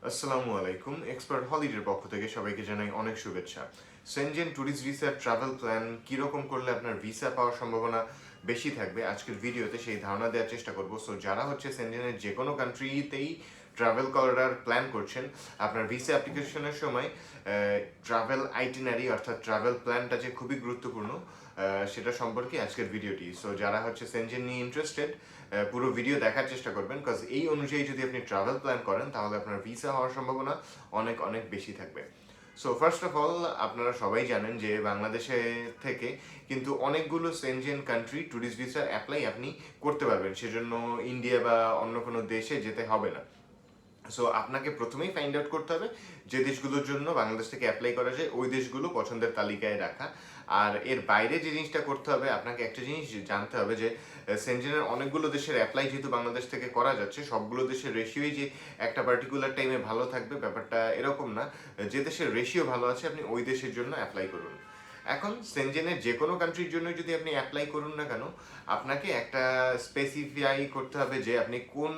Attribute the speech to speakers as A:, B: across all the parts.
A: আসসালামু আলাইকুম। এক্সপার্ট হলিডের পক্ষ থেকে সবাইকে জানাই অনেক শুভেচ্ছা। সেনজেন ট্যুরিস্ট ভিসার ট্রাভেল প্ল্যান কীরকম করলে আপনার ভিসা পাওয়ার সম্ভাবনা বেশি থাকবে, আজকের ভিডিওতে সেই ধারণা দেওয়ার চেষ্টা করব। সো যারা সেনজেনের যে কোনো কান্ট্রিতেই ট্রাভেল করার প্ল্যান করছেন, আপনার ভিসা অ্যাপ্লিকেশনের সময় ট্রাভেল আইটিনারি অর্থাৎ ট্রাভেল প্ল্যানটা যে খুবই গুরুত্বপূর্ণ সেটা সম্পর্কে আজকের ভিডিওটি। সো যারা সেনজেন নিয়ে ইন্টারেস্টেড, পুরো ভিডিও দেখার চেষ্টা করবেন, বিকজ এই অনুযায়ী যদি আপনি ট্রাভেল প্ল্যান করেন তাহলে আপনার ভিসা হওয়ার সম্ভাবনা অনেক অনেক বেশি থাকবে। সো ফার্স্ট অফ অল, আপনারা সবাই জানেন যে বাংলাদেশে থেকে কিন্তু অনেকগুলো Shenzhen country tourist visa apply আপনি করতে পারবেন, সেজন্য ইন্ডিয়া বা অন্য কোনো দেশে যেতে হবে না। সো আপনাকে প্রথমেই ফাইন্ড আউট করতে হবে যে দেশগুলোর জন্য বাংলাদেশ থেকে অ্যাপ্লাই করা যায় ওই দেশগুলো পছন্দের তালিকায় রাখা। আর এর বাইরে যে জিনিসটা করতে হবে, আপনাকে একটা জিনিস জানতে হবে যে সেনজেনের অনেকগুলো দেশের অ্যাপ্লাই যেহেতু বাংলাদেশ থেকে করা যাচ্ছে, সবগুলো দেশের রেশিওই যে একটা পার্টিকুলার টাইমে ভালো থাকবে ব্যাপারটা এরকম না। যে দেশের রেশিও ভালো আছে আপনি ওই দেশের জন্য অ্যাপ্লাই করুন। এখন সেনজেনের যে কোনো কান্ট্রির জন্য যদি আপনি অ্যাপ্লাই করুন না কেন, আপনাকে একটা স্পেসিফাই করতে হবে যে আপনি কোন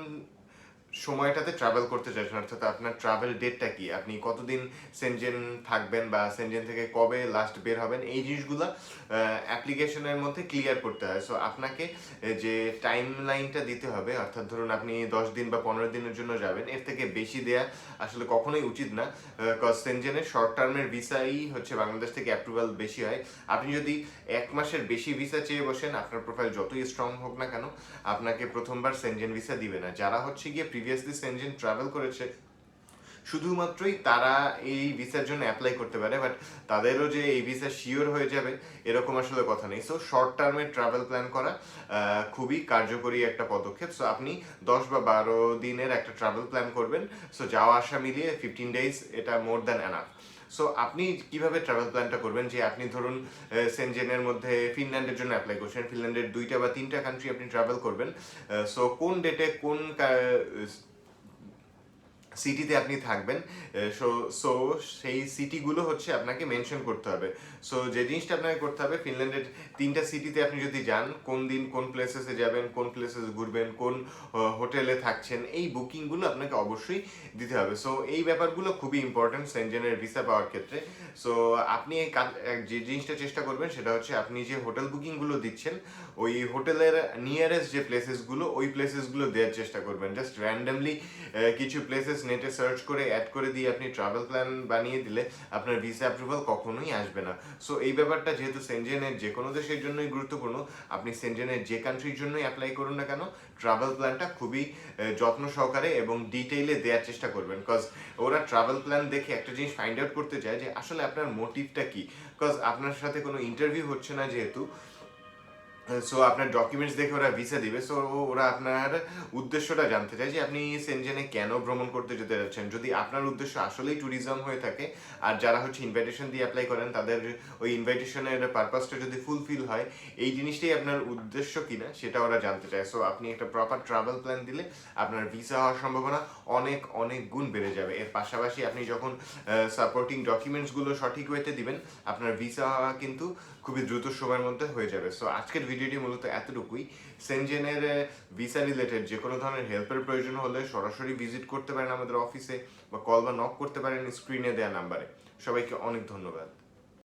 A: সময়টাতে ট্রাভেল করতে চাইছেন, অর্থাৎ আপনার ট্রাভেল ডেটটা কি, আপনি কতদিন সেনজেন থাকবেন বা সেনজেন থেকে কবে লাস্ট বের হবেন, এই জিনিসগুলো অ্যাপ্লিকেশনের মধ্যে ক্লিয়ার করতে হয়। সো আপনাকে যে টাইম লাইনটা দিতে হবে, অর্থাৎ ধরুন আপনি 10 দিন বা 15 দিনের জন্য যাবেন, এর থেকে বেশি দেয়া আসলে কখনোই উচিত না। কজ সেনজেনের শর্ট টার্মের ভিসাই বাংলাদেশ থেকে অ্যাপ্রুভাল বেশি হয়। আপনি যদি 1 মাসের বেশি ভিসা চেয়ে বসেন, আপনার প্রোফাইল যতই স্ট্রং হোক না কেন, আপনাকে প্রথমবার সেনজেন ভিসা দিবে না। যারা গিয়ে প্রিভিয়াসলি সেনজেন ট্রাভেল করেছে শুধুমাত্রই তারা এই ভিসার জন্য অ্যাপ্লাই করতে পারে, বাট তাদেরও যে এই ভিসা শিওর হয়ে যাবে এরকম আসলে কথা নেই। সো শর্ট টার্মের ট্রাভেল প্ল্যান করা খুবই কার্যকরী একটা পদক্ষেপ। সো আপনি 10 বা 12 দিনের একটা ট্রাভেল প্ল্যান করবেন। সো যাওয়া আসা মিলিয়ে 15 ডেজ, এটা মোর দ্যান এনাফ। সো আপনি কিভাবে ট্রাভেল প্ল্যানটা করবেন, যে আপনি ধরুন সেনজেনের মধ্যে ফিনল্যান্ডের জন্য অ্যাপ্লাই করছেন, ফিনল্যান্ডের 2টা বা 3টা কান্ট্রি আপনি ট্রাভেল করবেন। সো কোন ডেটে কোন সিটিতে আপনি থাকবেন, সো সো সেই সিটিগুলো আপনাকে মেনশন করতে হবে। সো যে জিনিসটা আপনাকে করতে হবে, ফিনল্যান্ডের 3টা সিটিতে আপনি যদি যান, কোন দিন কোন প্লেসেসে যাবেন, কোন প্লেসেস ঘুরবেন, কোন হোটেলে থাকছেন, এই বুকিংগুলো আপনাকে অবশ্যই দিতে হবে। সো এই ব্যাপারগুলো খুবই ইম্পর্টেন্ট সেনজেনের ভিসা পাওয়ার ক্ষেত্রে। সো আপনি যে জিনিসটা চেষ্টা করবেন সেটা আপনি যে হোটেল বুকিংগুলো দিচ্ছেন, ওই হোটেলের নিয়ারেস্ট যে প্লেসেসগুলো, ওই প্লেসেসগুলো দেওয়ার চেষ্টা করবেন। জাস্ট র্যান্ডামলি কিছু প্লেসেস নেটে সার্চ করে অ্যাড করে দিয়ে আপনি ট্রাভেল প্ল্যান বানিয়ে দিলে আপনার ভিসা অ্যাপ্রুভাল কখনোই আসবে না। সো এই ব্যাপারটা যেহেতু সেনজেনের যে কোনো দেশের জন্যই গুরুত্বপূর্ণ, আপনি সেনজেনের যে কান্ট্রির জন্যই অ্যাপ্লাই করুন না কেন, ট্রাভেল প্ল্যানটা খুবই যত্ন সহকারে এবং ডিটেইলে দেওয়ার চেষ্টা করবেন। কজ ওরা ট্রাভেল প্ল্যান দেখে একটা জিনিস ফাইন্ড আউট করতে চায় যে আসলে আপনার মোটিভটা কি। কজ আপনার সাথে কোনো ইন্টারভিউ হচ্ছে না যেহেতু, সো আপনার ডকুমেন্টস দেখে ওরা ভিসা দিবে। সো ওরা আপনার উদ্দেশ্যটা জানতে চায় যে আপনি সেনজেনে কেন ভ্রমণ করতে যেতে যাচ্ছেন। যদি আপনার উদ্দেশ্য আসলেই ট্যুরিজম হয়ে থাকে, আর যারা ইনভাইটেশন দিয়ে অ্যাপ্লাই করেন তাদের ওই ইনভাইটেশনের পারপাসটা যদি ফুলফিল হয়, এই জিনিসটাই আপনার উদ্দেশ্য কিনা সেটা ওরা জানতে চায়। সো আপনি একটা প্রপার ট্রাভেল প্ল্যান দিলে আপনার ভিসা হওয়ার সম্ভাবনা অনেক অনেক গুণ বেড়ে যাবে। এর পাশাপাশি আপনি যখন সাপোর্টিং ডকুমেন্টসগুলো সঠিক ওয়েতে দিবেন, আপনার ভিসা হওয়া কিন্তু খুবই দ্রুত সময়ের মধ্যে হয়ে যাবে। সো আজকের ভিডিওটি মূলত এতটুকুই। সেনজেনের ভিসা রিলেটেড যে কোনো ধরনের হেল্পের প্রয়োজন হলে সরাসরি ভিজিট করতে পারেন আমাদের অফিসে, বা কল বা নক করতে পারেন স্ক্রিনে দেওয়া নাম্বারে। সবাইকে অনেক ধন্যবাদ।